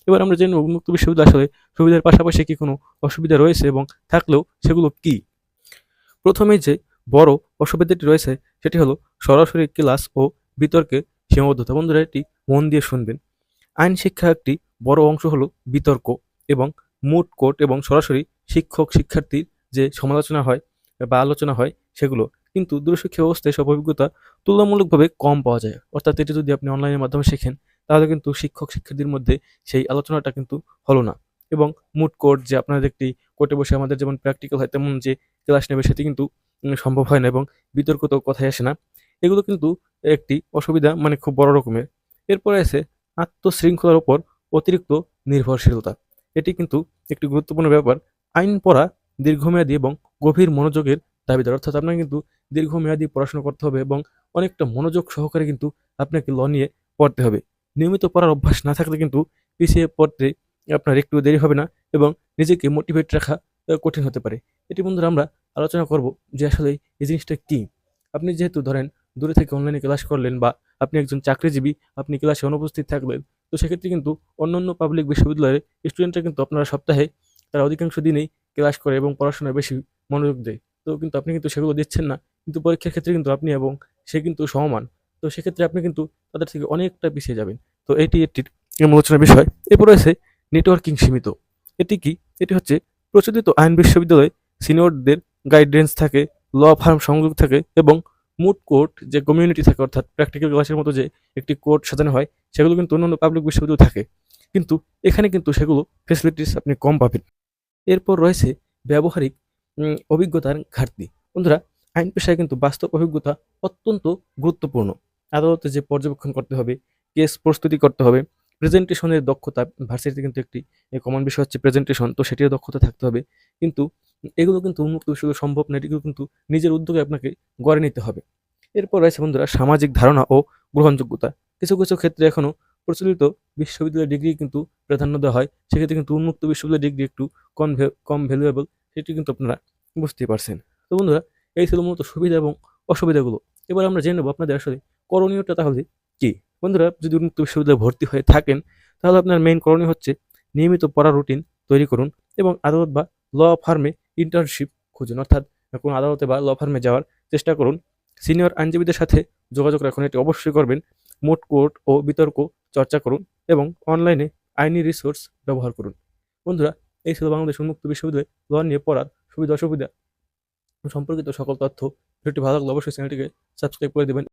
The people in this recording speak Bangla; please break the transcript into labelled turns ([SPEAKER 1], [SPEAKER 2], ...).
[SPEAKER 1] এবার আমরা জেনে নেব উন্মুক্ত বিশ্ববিদ্যালয় আসলে সুবিধার পাশাপাশি কি কোনো অসুবিধা রয়েছে এবং থাকলেও সেগুলো কি। প্রথমেই যে বড় অসুবিধাটি রয়েছে সেটি হলো সরাসরি ক্লাস ও বিতর্কে সীমাবদ্ধতা। বন্ধুরা এটি মন দিয়ে শুনবেন। আইন শিক্ষা একটি বড় অংশ হলো বিতর্ক এবং মুট কোর্ট এবং সরাসরি শিক্ষক শিক্ষার্থীর যে সমালোচনা হয় বা আলোচনা হয় সেগুলো, কিন্তু দূরশিক্ষা ব্যবস্থায় সব অভিজ্ঞতা তুলনামূলকভাবে কম পাওয়া যায়। অর্থাৎ এটি যদি আপনি অনলাইনের মাধ্যমে শেখেন তাহলে কিন্তু শিক্ষক শিক্ষার্থীর মধ্যে সেই আলোচনাটা কিন্তু হলো না। এবং মুট কোর্ট যে আপনাদের একটি কোর্টে বসে আমাদের যেমন প্র্যাকটিক্যাল হয় তেমন যে ক্লাস নেবে সেটি কিন্তু সম্ভব হয় না, এবং বিতর্ক তো কথাই আসে না। এগুলো কিন্তু একটি অসুবিধা, মানে খুব বড় রকমের। এরপরে আছে আত্মশৃঙ্খলার উপর অতিরিক্ত নির্ভরশীলতা। এটি কিন্তু একটি গুরুত্বপূর্ণ ব্যাপার। আইন পড়া দীর্ঘমেয়াদী এবং গভীর মনোযোগের দাবিদার। অর্থাৎ আপনাকে কিন্তু দীর্ঘমেয়াদী পড়াশোনা করতে হবে এবং অনেকটা মনোযোগ সহকারে কিন্তু আপনাকে ল নিয়ে পড়তে হবে। নিয়মিত পড়ার অভ্যাস না থাকলে কিন্তু পিছিয়ে পড়তে আপনার একটু দেরি হবে না, এবং নিজেকে মোটিভেট রাখা কঠিন হতে পারে। এটি বন্ধুরা আমরা আলোচনা করব যে আসলে এই জিনিসটা কী। আপনি যেহেতু ধরেন দূরে থেকে অনলাইনে ক্লাস করলেন, বা আপনি একজন চাকরিজীবী, আপনি ক্লাসে অনুপস্থিত থাকলেন, তো সেক্ষেত্রে কিন্তু অন্যান্য পাবলিক বিশ্ববিদ্যালয়ের স্টুডেন্টরা কিন্তু আপনারা সপ্তাহে তারা অধিকাংশ দিনেই ক্লাস করে এবং পড়াশোনায় বেশি মনোযোগ দেয়। তো কিন্তু আপনি কিন্তু সেগুলো দিচ্ছেন না। কিন্তু পরীক্ষার ক্ষেত্রে কিন্তু আপনি এবং সে কিন্তু সমান। তো সেক্ষেত্রে আপনি কিন্তু তাদের থেকে অনেকটা পিছিয়ে যাবেন। তো এটি একটি আলোচনার বিষয়। এরপর রয়েছে নেটওয়ার্কিং সীমিত। এটি কি? এটি হচ্ছে প্রচলিত আইন বিশ্ববিদ্যালয়ে সিনিয়রদের গাইডেন্স থাকে, ল ফার্ম সংযোগ থাকে এবং মুট কোর্ট যে কমিউনিটি থাকে, অর্থাৎ প্র্যাকটিক্যাল ক্লাসের মতো যে একটি কোর্ট সাজানো হয়, সেগুলো কিন্তু অন্যান্য পাবলিক বিশ্ববিদ্যালয়ে থাকে। কিন্তু এখানে কিন্তু সেগুলো ফেসিলিটিস আপনি কম পাবেন। এরপর রয়েছে ব্যবহারিক অভিজ্ঞতার ঘাটতি। বন্ধুরা আইন পেশায় কিন্তু বাস্তব অভিজ্ঞতা অত্যন্ত গুরুত্বপূর্ণ। আদালতে যে পর্যবেক্ষণ করতে হবে, কেস প্রস্তুতি করতে হবে, প্রেজেন্টেশনের দক্ষতা, ভার্সিটিতে কিন্তু একটি কমন বিষয় হচ্ছে প্রেজেন্টেশন, তো সেটিরও দক্ষতা থাকতে হবে। কিন্তু এগুলো কিন্তু উন্মুক্ত বিশ্ববিদ্যালয়ে সম্ভব না, এটিগুলো কিন্তু নিজের উদ্যোগে আপনাকে গড়ে নিতে হবে। এরপর রয়েছে বন্ধুরা সামাজিক ধারণা ও গ্রহণযোগ্যতা। কিছু কিছু ক্ষেত্রে এখনো প্রচলিত বিশ্ববিদ্যালয়ের ডিগ্রি কিন্তু প্রাধান্য দেওয়া হয়, সেক্ষেত্রে কিন্তু উন্মুক্ত বিশ্ববিদ্যালয়ের ডিগ্রি একটু কম ভ্যালুয়েবল, সেটি কিন্তু আপনারা বুঝতেই পারছেন। তো বন্ধুরা এই ছিল মূলত সুবিধা এবং অসুবিধাগুলো। এবার আমরা জেনে নেব আপনাদের আসলে করণীয়টা তাহলে কি। বন্ধুরা যদি উন্মুক্ত বিশ্ববিদ্যালয়ে ভর্তি হয়ে থাকেন তাহলে আপনার মেইন করণীয় হচ্ছে নিয়মিত পড়ার রুটিন তৈরি করুন এবং আদালত বা ল ফার্মে ইন্টার্নশিপ খুঁজুন। অর্থাৎ কোনো আদালতে বা ল ফার্মে যাওয়ার চেষ্টা করুন। সিনিয়র আইনজীবীদের সাথে যোগাযোগ রাখুন, এটি অবশ্যই করবেন। মোট কোর্ট ও বিতর্ক চর্চা করুন এবং অনলাইনে আইনি রিসোর্স ব্যবহার করুন। বন্ধুরা এই ছিল বাংলাদেশ উন্মুক্ত বিশ্ববিদ্যালয়ে ল নিয়ে পড়ার সুবিধা অসুবিধা সম্পর্কিত সকল তথ্য। ভিডিওটি ভালো লাগলে অবশ্যই চ্যানেলটিকে সাবস্ক্রাইব করে দেবেন।